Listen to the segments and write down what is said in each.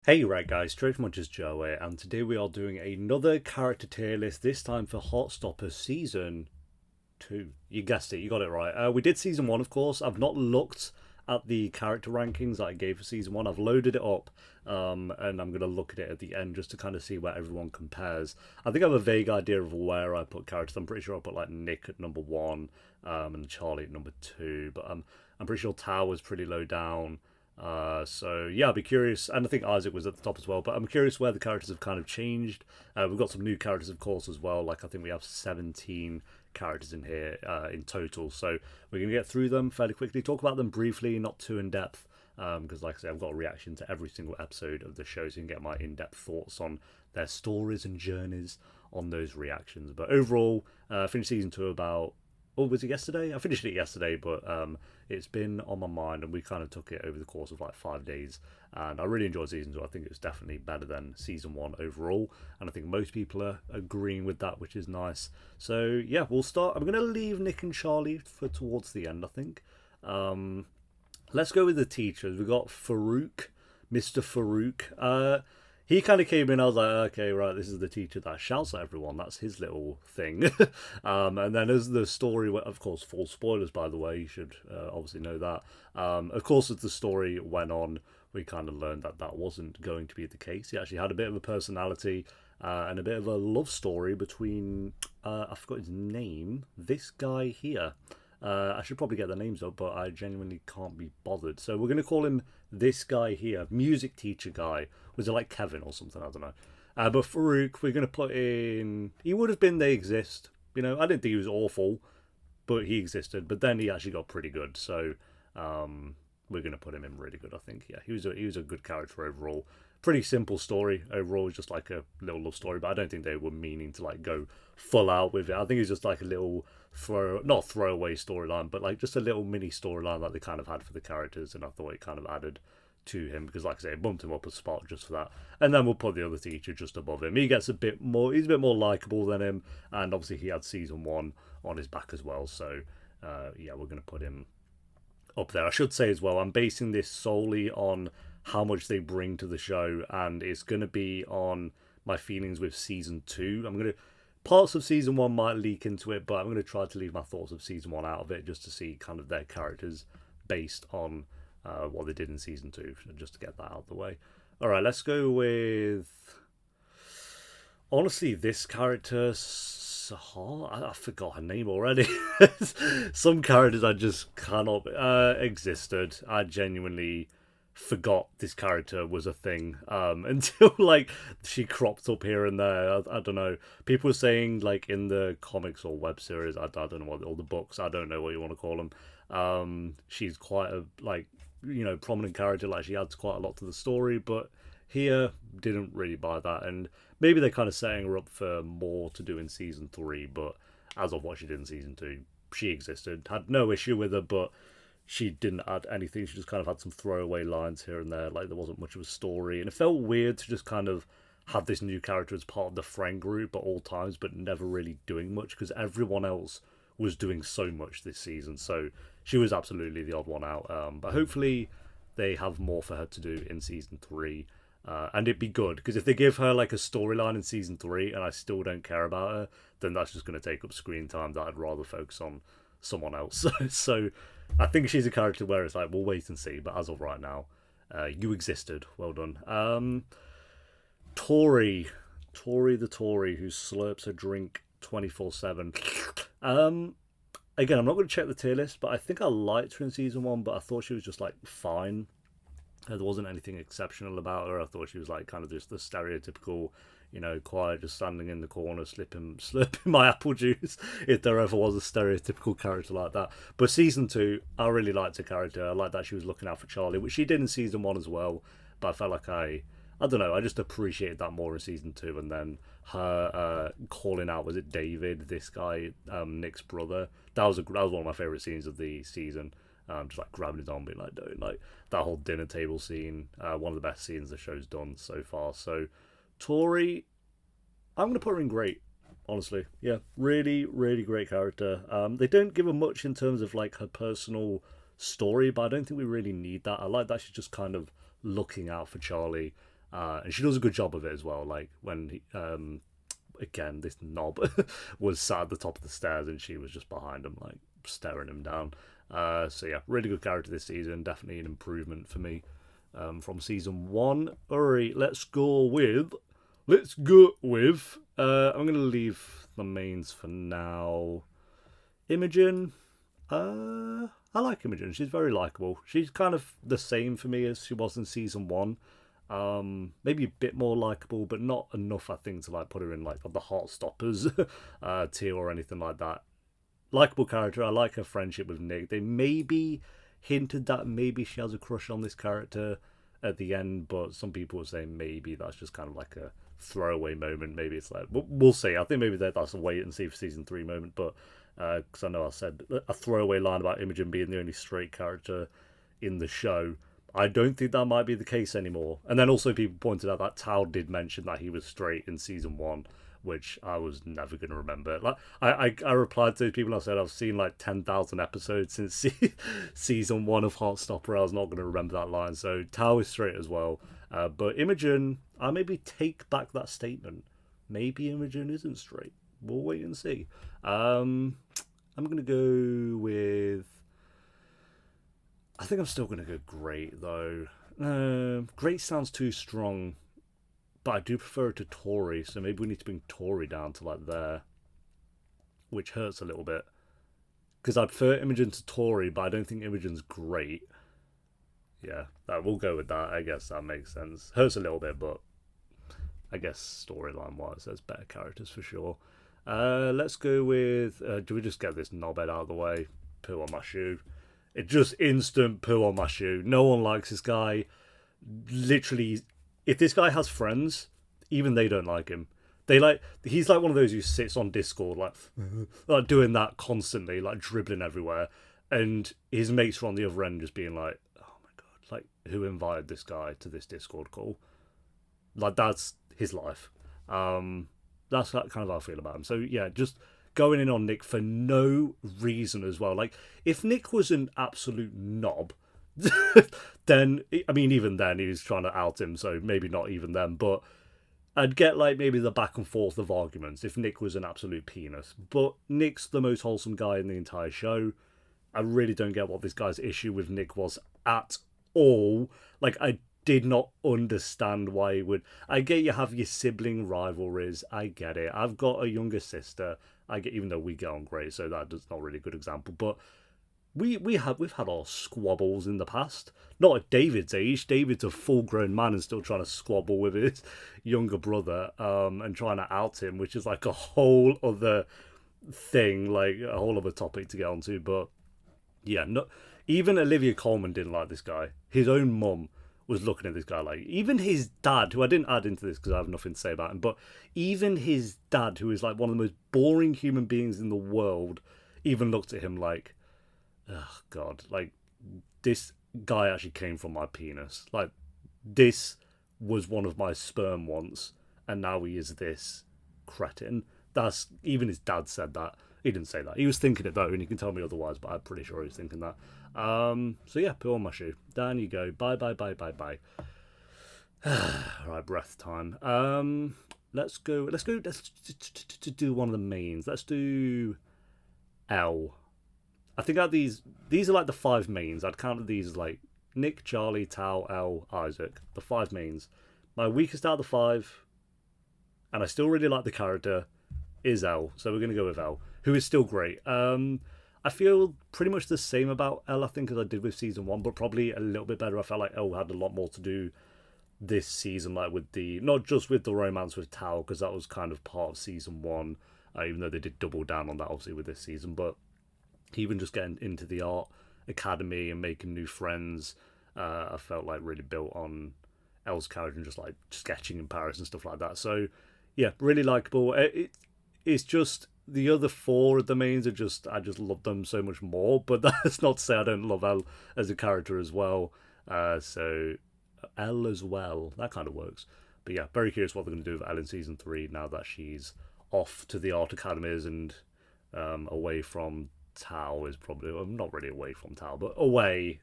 Hey right guys, TheTrophyMuncher's Joe here, and today we are doing another character tier list, this time for Heartstopper Season 2. You guessed it, you got it right. We did Season 1, of course. I've not looked at the character rankings that I gave for Season 1. I've loaded it up, and I'm going to look at it at the end just to kind of see where everyone compares. I think I have a vague idea of where I put characters. I'm pretty sure I put like Nick at number 1, and Charlie at number 2, but I'm pretty sure Tao was pretty low down. So yeah, I'll be curious, and I think Isaac was at the top as well. But I'm curious where the characters have kind of changed. We've got some new characters, of course, as well. Like I think we have 17 characters in here in total. So we're gonna get through them fairly quickly, talk about them briefly, not too in depth, because like I said, I've got a reaction to every single episode of the show, so you can get my in-depth thoughts on their stories and journeys on those reactions. But overall, I finished season 2 about. Oh, was it yesterday? I finished it yesterday, but it's been on my mind, and we kind of took it over the course of like 5 days. And I really enjoyed season 2. I think it's definitely better than season 1 overall, and I think most people are agreeing with that, which is nice. So yeah, we'll start. I'm gonna leave Nick and Charlie for towards the end, I think. Let's go with the teachers. We got Farouk, Mr. Farouk. He kind of came in. I was like, okay, right, this is the teacher that shouts at everyone. That's his little thing. And then as the story, of course, full spoilers, by the way, you should obviously know that. Of course, as the story went on, we kind of learned that that wasn't going to be the case. He actually had a bit of a personality and a bit of a love story between, I forgot his name, this guy here. I should probably get the names up, but I genuinely can't be bothered. So we're going to call him this guy here, music teacher guy. Was it like Kevin or something? I don't know. But Farouk, we're going to put in. He would have been They Exist. You know, I didn't think he was awful, but he existed. But then he actually got pretty good. So we're going to put him in really good, I think. Yeah, he was a good character overall. Pretty simple story overall, just like a little love story. But I don't think they were meaning to like go full out with it. I think it's just like a little not throwaway storyline, but like just a little mini storyline that they kind of had for the characters, and I thought it kind of added to him because, like I say, it bumped him up a spot just for that. And then we'll put the other teacher just above him. He gets a bit more. He's a bit more likable than him, and obviously he had season 1 on his back as well. So yeah, we're gonna put him up there. I should say as well, I'm basing this solely on how much they bring to the show, and it's gonna be on my feelings with season 2. I'm gonna. Parts of season 1 might leak into it, but I'm going to try to leave my thoughts of season 1 out of it just to see kind of their characters based on what they did in season 2, just to get that out of the way. Alright, let's go with. Honestly, this character. I forgot her name already. Some characters I just cannot. Existed. I genuinely forgot this character was a thing until like she cropped up here and there. I don't know, people were saying like in the comics or web series, I don't know what, all the books, I don't know what you want to call them, she's quite a like, you know, prominent character, like she adds quite a lot to the story, but here didn't really buy that, and maybe they're kind of setting her up for more to do in season 3, but as of what she did in season 2, she existed, had no issue with her, but she didn't add anything. She just kind of had some throwaway lines here and there. Like there wasn't much of a story, and it felt weird to just kind of have this new character as part of the friend group at all times, but never really doing much because everyone else was doing so much this season. So she was absolutely the odd one out. But hopefully they have more for her to do in season 3. And it'd be good because if they give her like a storyline in season 3 and I still don't care about her, then that's just going to take up screen time that I'd rather focus on someone else. So I think she's a character where it's like, we'll wait and see, but as of right now, you existed. Well done. Tori the Tory who slurps her drink 24/7. Again, I'm not going to check the tier list, but I think I liked her in season 1, but I thought she was just like fine. There wasn't anything exceptional about her. I thought she was like kind of just the stereotypical, you know, quiet, just standing in the corner, slurping my apple juice, if there ever was a stereotypical character like that. But season 2, I really liked her character. I liked that she was looking out for Charlie, which she did in season 1 as well. But I felt like I don't know, I just appreciated that more in season 2. And then her calling out, was it David, this guy, Nick's brother? That was one of my favourite scenes of the season. Just like grabbing his arm, being like, doing like that whole dinner table scene. One of the best scenes the show's done so far. So Tori, I'm gonna put her in great. Honestly, yeah, really, really great character. They don't give her much in terms of like her personal story, but I don't think we really need that. I like that she's just kind of looking out for Charlie And she does a good job of it as well. Like when again, this knob was sat at the top of the stairs and she was just behind him, like staring him down. So yeah, really good character this season. Definitely an improvement for me from season one. Alright, let's go with. I'm gonna leave the mains for now. Imogen. I like Imogen. She's very likable. She's kind of the same for me as she was in season one. Maybe a bit more likable, but not enough, I think, to like put her in like the Heartstoppers tier or anything like that. Likable character. I like her friendship with Nick. They maybe hinted that maybe she has a crush on this character at the end, but some people would say maybe that's just kind of like a throwaway moment. Maybe it's like we'll see. I think maybe that's a wait and see for season 3 moment, but because I know I said a throwaway line about Imogen being the only straight character in the show. I don't think that might be the case anymore. And then also people pointed out that Tao did mention that he was straight in season 1, which I was never going to remember. Like I replied to people and I said I've seen like 10,000 episodes since season 1 of Heartstopper. I was not going to remember that line. So Tao is straight as well. But Imogen, I maybe take back that statement. Maybe Imogen isn't straight. We'll wait and see. I'm going to go with... I think I'm still going to go great, though. Great sounds too strong, but I do prefer it to Tori, so maybe we need to bring Tori down to, like, there, which hurts a little bit. Because I prefer Imogen to Tori, but I don't think Imogen's great. Yeah, we'll go with that. I guess that makes sense. Hurts a little bit, but I guess storyline-wise, there's better characters for sure. Let's go with... do we just get this knobhead out of the way? Poo on my shoe. It just instant poo on my shoe. No one likes this guy. Literally, if this guy has friends, even they don't like him. He's like one of those who sits on Discord like doing that constantly, like dribbling everywhere, and his mates are on the other end just being like, "Oh my god, like who invited this guy to this Discord call?" Like that's his life. That's kind of how I feel about him. So yeah, just going in on Nick for no reason as well. Like, if Nick was an absolute knob, then, I mean, even then he was trying to out him, so maybe not even then, but I'd get, like, maybe the back and forth of arguments if Nick was an absolute penis. But Nick's the most wholesome guy in the entire show. I really don't get what this guy's issue with Nick was at all. Like, I did not understand why he would... I get you have your sibling rivalries. I get it. I've got a younger sister. I get, even though we get on great, so that's not really a good example. But we've had our squabbles in the past. Not at David's age. David's a full-grown man and still trying to squabble with his younger brother, and trying to out him, which is like a whole other thing, like a whole other topic to get onto. But yeah, even Olivia Colman didn't like this guy. His own mum was looking at this guy like... Even his dad, who I didn't add into this because I have nothing to say about him, but even his dad, who is like one of the most boring human beings in the world, even looked at him like, oh god, like, this guy actually came from my penis. Like, this was one of my sperm once, and now he is this cretin. That's... Even his dad said that. He didn't say that. He was thinking it though, and he can tell me otherwise, but I'm pretty sure he was thinking that. So yeah, put on my shoe. Down you go. Bye. Right, breath time. Let's do one of the mains. Let's do Elle. I think out these are like the 5 mains. I'd count these as like Nick, Charlie, Tao, Elle, Isaac. The 5 mains. My weakest out of the 5, and I still really like the character, is Elle. So we're going to go with Elle, who is still great. I feel pretty much the same about Elle, I think, as I did with season 1, but probably a little bit better. I felt like Elle had a lot more to do this season, like with the... Not just with the romance with Tao, because that was kind of part of season 1, even though they did double down on that, obviously, with this season. But even just getting into the art academy and making new friends, I felt like really built on Elle's character and just like sketching in Paris and stuff like that. So, yeah, really likeable. It's just... The other 4 of the mains are just... I just love them so much more. But that's not to say I don't love Elle as a character as well. So, Elle as well. That kind of works. But yeah, very curious what they're going to do with Elle in Season 3 now that she's off to the art academies and away from Tao is probably, well, not really away from Tao, but away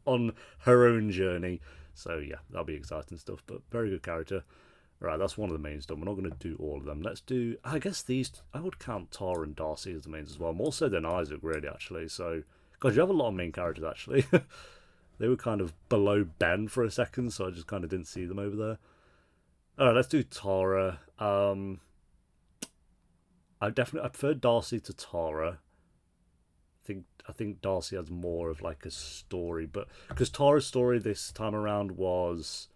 on her own journey. So yeah, that'll be exciting stuff. But very good character. Right, that's one of the mains done. We're not going to do all of them. Let's do, I guess these, I would count Tara and Darcy as the mains as well. More so than Isaac, really, actually. So, God, you have a lot of main characters, actually. They were kind of below Ben for a second, so I just kind of didn't see them over there. Alright, let's do Tara. I prefer Darcy to Tara. I think Darcy has more of like a story, but because Tara's story this time around was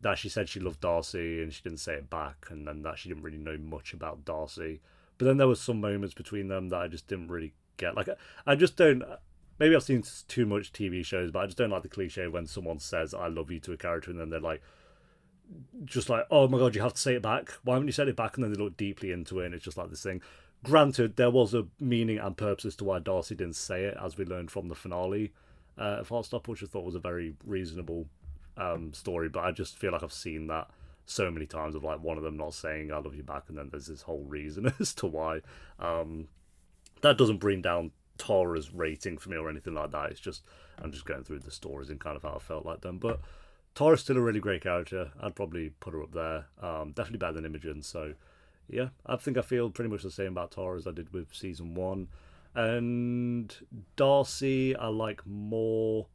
that she said she loved Darcy and she didn't say it back, and then that she didn't really know much about Darcy. But then there were some moments between them that I just didn't really get. Like, I just don't. Maybe I've seen too much TV shows, but I just don't like the cliche when someone says "I love you" to a character and then they're like, just like, "Oh my god, you have to say it back. Why haven't you said it back?" And then they look deeply into it, and it's just like this thing. Granted, there was a meaning and purpose as to why Darcy didn't say it, as we learned from the finale of Heartstopper, which I thought was a very reasonable story, but I just feel like I've seen that so many times of like one of them not saying "I love you" back, and then there's this whole reason as to why. That doesn't bring down Tara's rating for me or anything like that. It's just I'm just going through the stories and kind of how I felt like them. But Tara's still a really great character. I'd probably put her up there. Definitely better than Imogen. So yeah, I think I feel pretty much the same about Tara as I did with season 1. And Darcy I like more,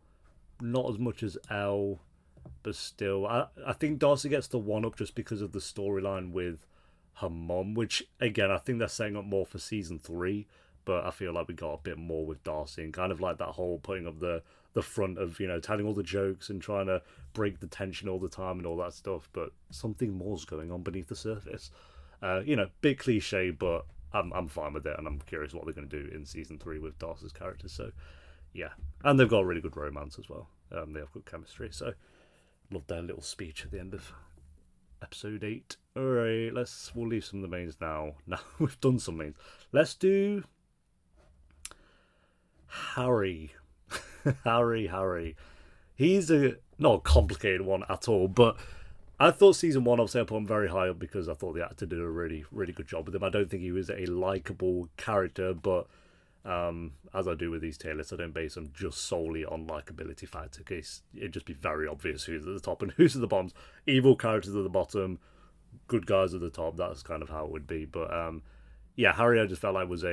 not as much as Elle, but still, I think Darcy gets the one up just because of the storyline with her mum, which again I think they're setting up more for season 3. But I feel like we got a bit more with Darcy and kind of like that whole putting up the front of, you know, telling all the jokes and trying to break the tension all the time and all that stuff. But something more's going on beneath the surface. You know, bit cliche, but I'm fine with it, and I'm curious what they're going to do in season 3 with Darcy's character. So yeah, and they've got a really good romance as well. They have good chemistry. So love their little speech at the end of episode 8. All right, we'll leave some of the mains now. Now we've done some mains. Let's do Harry. Harry. He's not a complicated one at all, but I thought season 1, obviously I put him very high up because I thought the actor did a really, really good job with him. I don't think he was a likeable character, but as I do with these tier lists, I don't base them just solely on likability factor, because it'd just be very obvious who's at the top and who's at the bottom. Evil characters at the bottom, good guys at the top. That's kind of how it would be. But yeah, Harry I just felt like was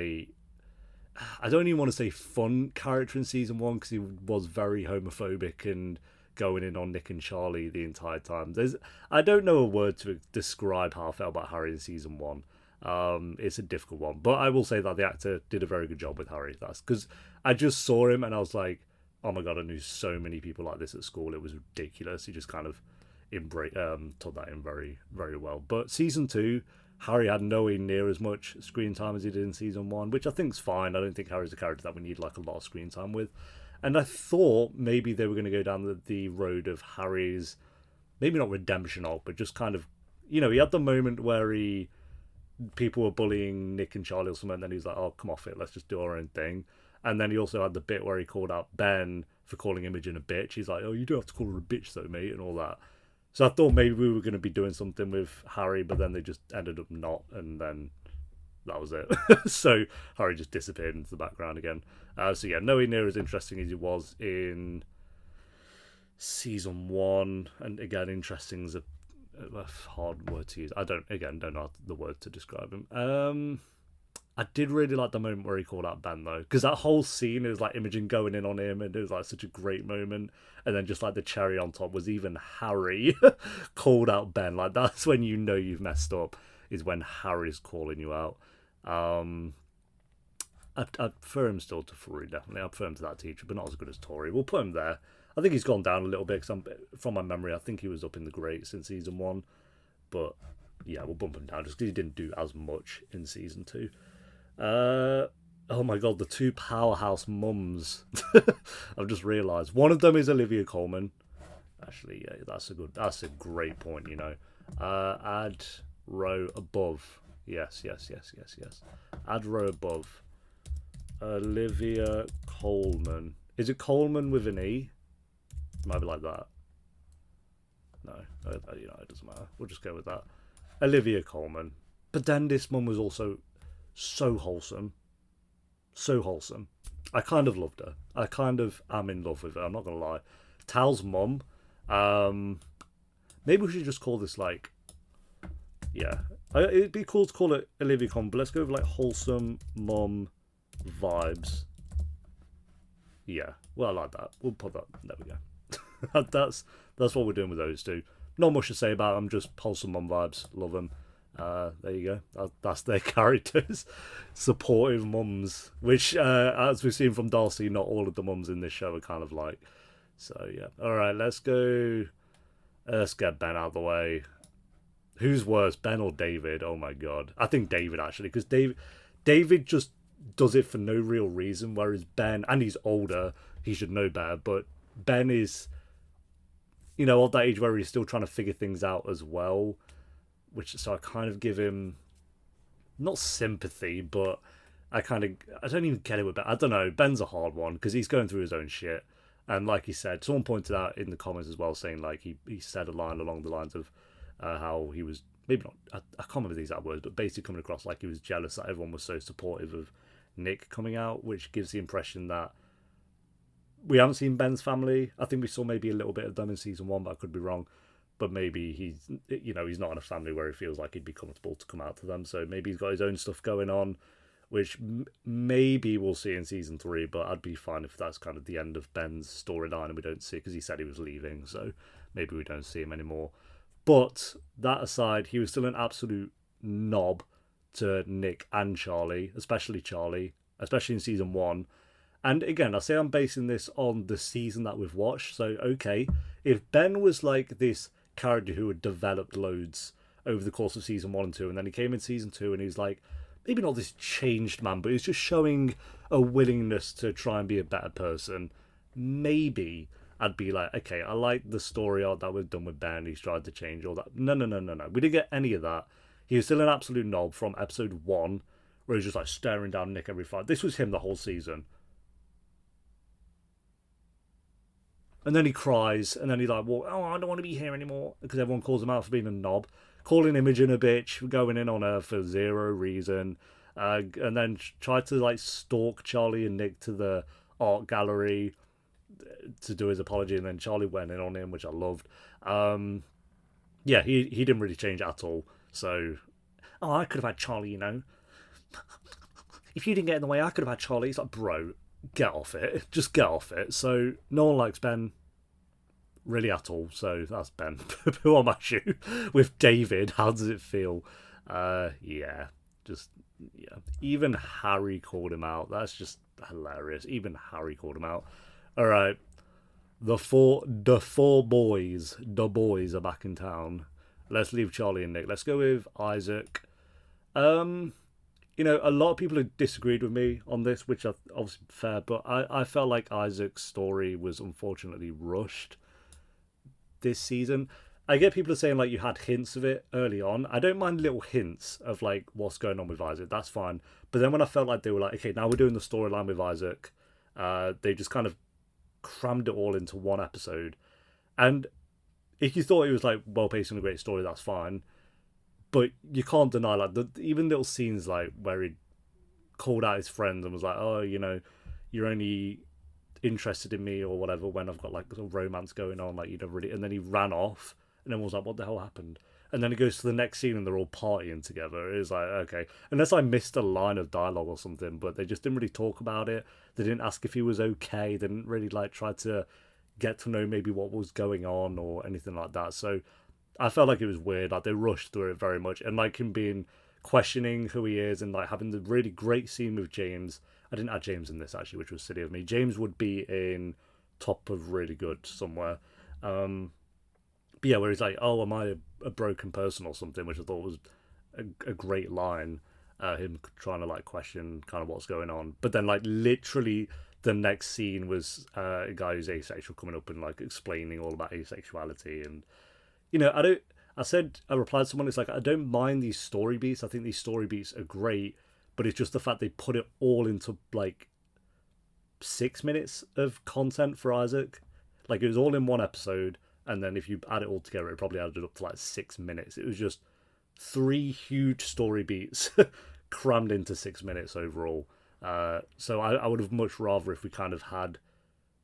I don't even want to say fun character in season 1 because he was very homophobic and going in on Nick and Charlie the entire time. I don't know a word to describe how I felt about Harry in season 1. It's a difficult one, but I will say that the actor did a very good job with Harry. That's because I just saw him and I was like, oh my god, I knew so many people like this at school. It was ridiculous. He just kind of took that in very, very well. But season 2, Harry had nowhere near as much screen time as he did in season 1, which I think's fine. I don't think Harry's a character that we need like a lot of screen time with. And I thought maybe they were going to go down the road of Harry's, maybe not redemption arc, but just kind of, you know, he had the moment where people were bullying Nick and Charlie or something, and then he was like, oh, come off it, let's just do our own thing. And then he also had the bit where he called out Ben for calling Imogen a bitch. He's like, oh, you don't have to call her a bitch though, mate, and all that. So I thought maybe we were going to be doing something with Harry, but then they just ended up not, and then that was it. So Harry just disappeared into the background again. So yeah, nowhere near as interesting as he was in season 1. And again, interesting is a hard word to use. I don't know the word to describe him. I did really like the moment where he called out Ben though, because that whole scene, it was like Imogen going in on him, and it was like such a great moment. And then just like the cherry on top was even Harry called out Ben. Like that's when you know you've messed up, is when Harry's calling you out. I'd prefer him still to Furry, definitely. I prefer him to that teacher, but not as good as Tori. We'll put him there. I think he's gone down a little bit, because from my memory, I think he was up in the greats in season 1. But yeah, we'll bump him down just because he didn't do as much in season 2. Oh my god, the 2 powerhouse mums. I've just realised. One of them is Olivia Colman. Actually, yeah, that's a great point, you know. Add row above. Yes. Add row above. Olivia Colman. Is it Coleman with an E? It might be like that. No, you know, it doesn't matter. We'll just go with that. Olivia Colman. But then this mum was also so wholesome. So wholesome. I kind of loved her. I kind of am in love with her. I'm not gonna lie. Tal's mum. Um, maybe we should just call this like, yeah. It'd be cool to call it Olivia Con, but let's go with like wholesome mum vibes. Yeah, well, I like that. We'll put that. There we go. That's what we're doing with those two. Not much to say about them. Just wholesome mum vibes. Love them. There you go. That's their characters. Supportive mums, which, as we've seen from Darcy, not all of the mums in this show are kind of like. So yeah. All right, let's go. Let's get Ben out of the way. Who's worse, Ben or David? Oh my god, I think David actually, because David just does it for no real reason, whereas Ben, and he's older, he should know better. But Ben is, of that age where he's still trying to figure things out as well. Which, so I kind of give him not sympathy, but I don't even get it with Ben. I don't know. Ben's a hard one because he's going through his own shit, and like he said, someone pointed out in the comments as well, saying like he said a line along the lines of how he was maybe not. I can't remember the exact words, but basically coming across like he was jealous that everyone was so supportive of Nick coming out, which gives the impression that we haven't seen Ben's family. I think we saw maybe a little bit of them in season 1, but I could be wrong. But maybe he's not in a family where he feels like he'd be comfortable to come out to them. So maybe he's got his own stuff going on, which maybe we'll see in season 3. But I'd be fine if that's kind of the end of Ben's storyline and we don't see it, because he said he was leaving. So maybe we don't see him anymore. But that aside, he was still an absolute knob to Nick and Charlie, especially in season 1. And again, I say I'm basing this on the season that we've watched. So, okay, if Ben was like this character who had developed loads over the course of season 1 and 2, and then he came in season 2 and he's like, maybe not this changed man, but he's just showing a willingness to try and be a better person, maybe I'd be like, okay, I like the story arc that we've done with Ben. He's tried to change all that. No. We didn't get any of that. He was still an absolute knob from episode 1, where he's just like staring down Nick every fight. This was him the whole season. And then he cries, and then he's like, well, I don't want to be here anymore, because everyone calls him out for being a knob. Calling Imogen a bitch, going in on her for zero reason. And then tried to like stalk Charlie and Nick to the art gallery to do his apology, and then Charlie went in on him, which I loved. Yeah, he didn't really change at all. So, I could have had Charlie, If you didn't get in the way, I could have had Charlie. It's like, bro, get off it. Just get off it. So no one likes Ben really at all. So that's Ben. Who am I shoe with David? How does it feel? Yeah. Even Harry called him out. That's just hilarious. Even Harry called him out. All right. The four boys are back in town. Let's leave Charlie and Nick. Let's go with Isaac. A lot of people have disagreed with me on this, which are obviously fair, but I felt like Isaac's story was unfortunately rushed this season. I get people are saying like you had hints of it early on. I don't mind little hints of like what's going on with Isaac. That's fine. But then when I felt like they were like, okay, now we're doing the storyline with Isaac, they just kind of crammed it all into one episode. And if you thought it was like well paced and a great story, that's fine. But you can't deny like even little scenes like where he called out his friends and was like, oh, you're only interested in me or whatever when I've got like a romance going on, like you don't really. And then he ran off, and then was like, what the hell happened? And then it goes to the next scene and they're all partying together. It was like, okay, unless I missed a line of dialogue or something, but they just didn't really talk about it. They didn't ask if he was okay. They didn't really like try to get to know maybe what was going on or anything like that. So I felt like it was weird. Like they rushed through it very much, and like him being questioning who he is and like having the really great scene with James. I didn't add James in this actually, which was silly of me. James would be in top of really good somewhere. But yeah, where he's like, oh, am I a broken person or something, which I thought was a great line. Him trying to like question kind of what's going on, but then like literally the next scene was a guy who's asexual coming up and like explaining all about asexuality. And I replied to someone, it's like, I don't mind these story beats. I think these story beats are great, but it's just the fact they put it all into like 6 minutes of content for Isaac. Like it was all in one episode, and then if you add it all together, it probably added up to like 6 minutes. It was just 3 huge story beats crammed into 6 minutes overall. So I would have much rather if we kind of had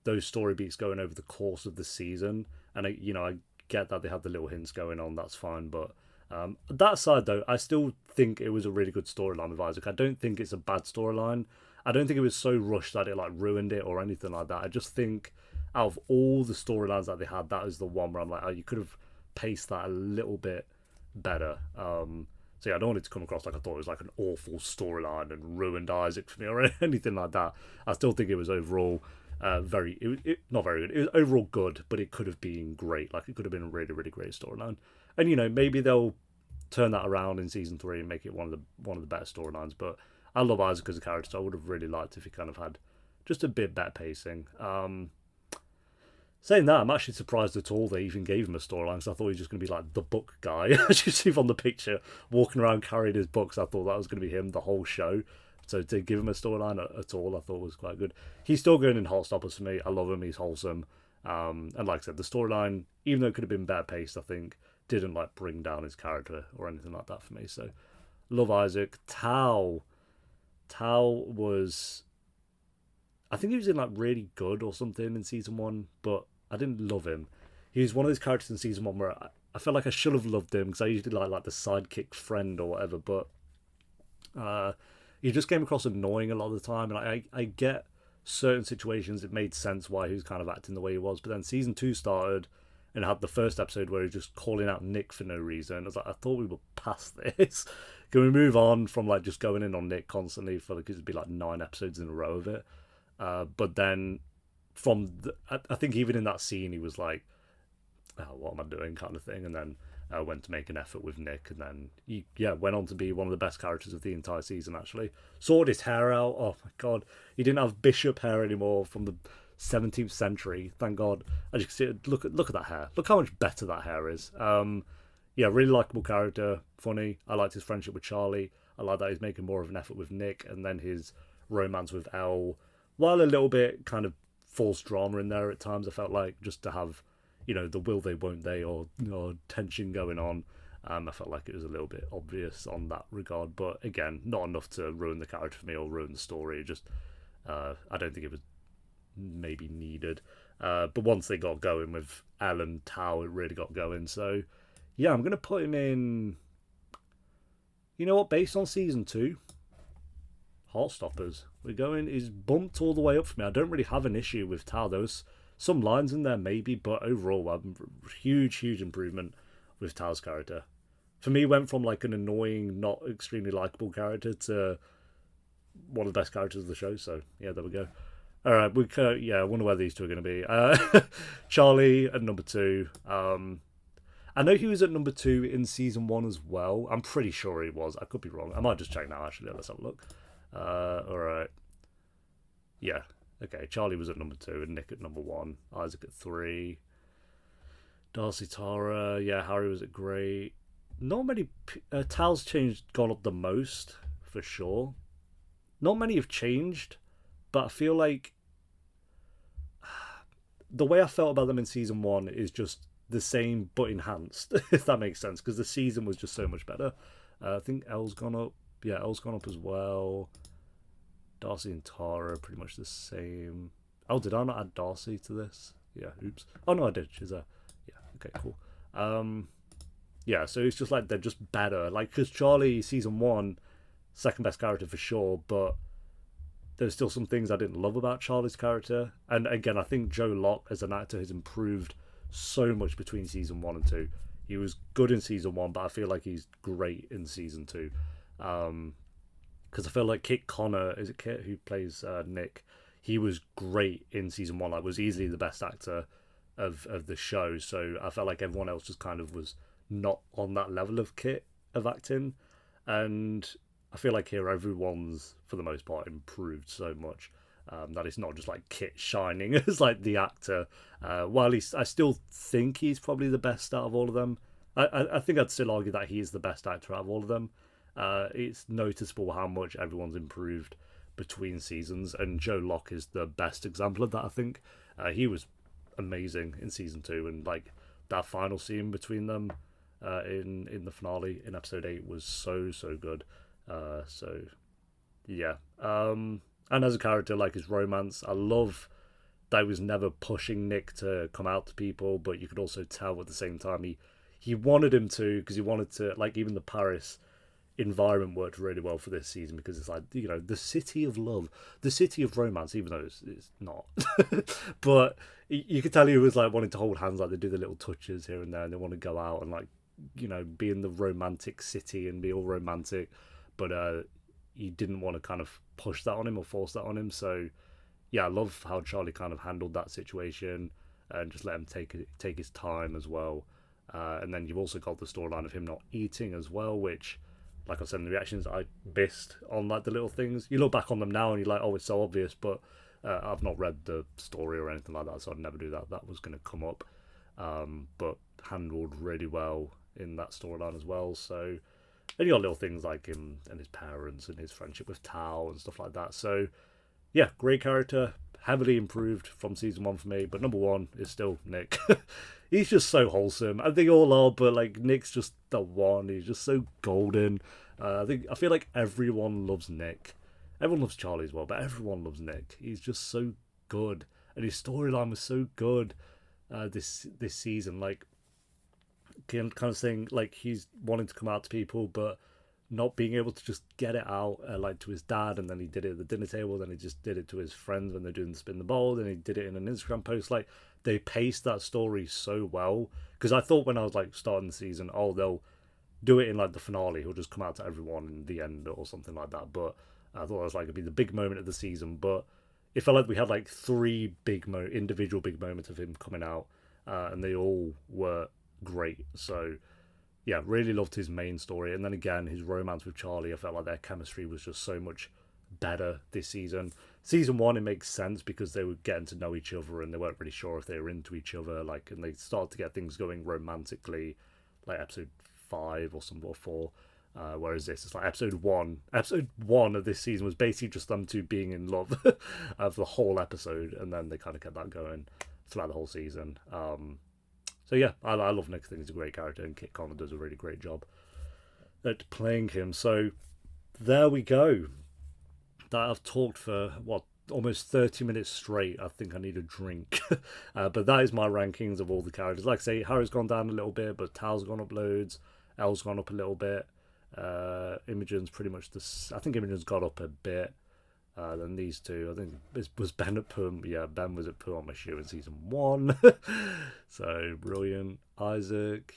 those story beats going over the course of the season. And I get that they have the little hints going on. That's fine, but that aside, though, I still think it was a really good storyline with Isaac. I don't think it's a bad storyline. I don't think it was so rushed that it like ruined it or anything like that. I just think out of all the storylines that they had, that is the one where I'm like, oh, you could have paced that a little bit better. So yeah, I don't want it to come across like I thought it was like an awful storyline and ruined Isaac for me or anything like that. I still think it was overall not very good. It was overall good, but it could have been great. Like it could have been a really, really great storyline. And maybe they'll turn that around in season 3 and make it one of the better storylines. But I love Isaac as a character, so I would have really liked if he kind of had just a bit better pacing. Saying that, I'm actually surprised at all they even gave him a storyline, because I thought he was just going to be like the book guy. As you see from the picture, walking around carrying his books, I thought that was going to be him the whole show. So to give him a storyline at all, I thought was quite good. He's still going in Heartstoppers for me. I love him. He's wholesome. And like I said, the storyline, even though it could have been better paced, I think didn't like bring down his character or anything like that for me. So love Isaac. Tao was, I think he was in like really good or something in season 1, but I didn't love him. He was one of those characters in season 1 where I felt like I should have loved him, because I usually like the sidekick friend or whatever, but he just came across annoying a lot of the time. And I get certain situations it made sense why he was kind of acting the way he was, but then season 2 started and had the first episode where he was just calling out Nick for no reason. I was like, I thought we were past this. Can we move on from like just going in on Nick constantly for like it'd be like 9 episodes in a row of it? But then I think even in that scene he was like, oh, what am I doing kind of thing, and then went to make an effort with Nick, and then he went on to be one of the best characters of the entire season. Actually sorted his hair out. Oh my god, he didn't have bishop hair anymore from the 17th century, thank god. As you can see, look at that hair, look how much better that hair is. Really likable character, funny. I liked his friendship with Charlie. I like that he's making more of an effort with Nick, and then his romance with Elle, while a little bit kind of false drama in there at times, I felt like, just to have the will they won't they or tension going on. I felt like it was a little bit obvious on that regard, but again, not enough to ruin the character for me or ruin the story. Just I don't think it was maybe needed. But once they got going with Elle and Tao, it really got going. So yeah, I'm gonna put him in. You know what? Based on season 2, Heartstoppers, we're going is bumped all the way up for me. I don't really have an issue with Tao. There's some lines in there maybe, but overall, huge improvement with Tao's character. For me, went from like an annoying, not extremely likable character to one of the best characters of the show. So yeah, there we go. All right, I wonder where these two are going to be. Charlie at number 2. I know he was at number 2 in season 1 as well. I'm pretty sure he was. I could be wrong. I might just check now, actually. Let's have a look. All right. Yeah. Okay, Charlie was at number 2 and Nick at number 1. Isaac at 3. Darcy, Tara. Yeah, Harry was at great. Not many. Tal's gone up the most, for sure. Not many have changed, but I feel like the way I felt about them in season 1 is just the same but enhanced, if that makes sense, because the season was just so much better. I think Elle's gone up. Yeah, Elle's gone up as well. Darcy and Tara are pretty much the same. Oh, did I not add Darcy to this? Yeah, oops. Oh no, I did. She's a okay, cool. So it's just like they're just better. Like, because Charlie season 1, second best character for sure, but there's still some things I didn't love about Charlie's character. And again, I think Joe Locke as an actor has improved so much between season 1 and 2. He was good in season 1, but I feel like he's great in season 2. Because I feel like Kit Connor, is it Kit who plays Nick? He was great in season 1. Like, was easily the best actor of the show. So I felt like everyone else just kind of was not on that level of Kit of acting. And I feel like here everyone's, for the most part, improved so much that it's not just like Kit shining as like the actor. While I still think he's probably the best out of all of them. I think I'd still argue that he is the best actor out of all of them. It's noticeable how much everyone's improved between seasons, and Joe Locke is the best example of that. I think he was amazing in season 2, and like that final scene between them in the finale in episode 8 was so good. So Yeah. And as a character, like his romance, I love that he was never pushing Nick to come out to people, but you could also tell at the same time he wanted him to, because he wanted to, like, even the Paris environment worked really well for this season, because it's like, you know, the city of love, the city of romance, even though it's not. But you could tell he was like wanting to hold hands, like they do the little touches here and there, and they want to go out and, like, you know, be in the romantic city and be all romantic, but he didn't want to kind of push that on him or force that on him. So yeah, I love how Charlie kind of handled that situation and just let him take his time as well. And then you've also got the storyline of him not eating as well, which, like I said in the reactions, I missed on, like, the little things. You look back on them now and you're like, oh, it's so obvious, but I've not read the story or anything like that, so I'd never do that. That was going to come up, but handled really well in that storyline as well. So, and you got little things like him and his parents and his friendship with Tao and stuff like that. So yeah, great character, heavily improved from season one for me. But number one is still Nick. He's just so wholesome. I think all are, but like Nick's just the one. He's just so golden. I feel like everyone loves Nick. Everyone loves Charlie as well, but everyone loves Nick. He's just so good, and his storyline was so good this season. Like, kind of thing, like he's wanting to come out to people, but not being able to just get it out, like to his dad, and then he did it at the dinner table, then he just did it to his friends when they're doing the spin the bowl, then he did it in an Instagram post. Like, they paced that story so well, because I thought when I was like starting the season, oh, they'll do it in like the finale, he'll just come out to everyone in the end or something like that. But I thought it was like it'd be the big moment of the season, but it felt like we had like three individual big moments of him coming out, and they all were great. So yeah, really loved his main story. And then again, his romance with Charlie, I felt like their chemistry was just so much better this season. Season one, it makes sense because they were getting to know each other and they weren't really sure if they were into each other. Like, and they started to get things going romantically, like episode 5 or some or 4. Whereas this is like episode one. Episode 1 of this season was basically just them two being in love of the whole episode, and then they kind of kept that going throughout the whole season. So yeah, I love Nick. I think he's a great character, and Kit Connor does a really great job at playing him. So there we go. That I've talked for what, almost 30 minutes straight. I think I need a drink. But that is my rankings of all the characters. Like I say, Harry's gone down a little bit, but Tal's gone up loads. Elle's gone up a little bit. Imogen's pretty much I think Imogen's got up a bit. Than these two. I think it was Ben at Pum. Yeah, Ben was at Pum on my shoe in season 1. So brilliant. Isaac,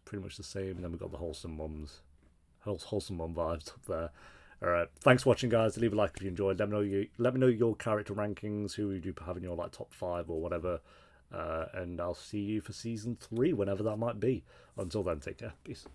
pretty much the same. And then we've got the wholesome mum vibes up there. All right, thanks for watching, guys. Leave a like if you enjoyed. Let me know your character rankings. Who would you have in your like top 5 or whatever. And I'll see you for season 3 whenever that might be. Until then, take care. Peace.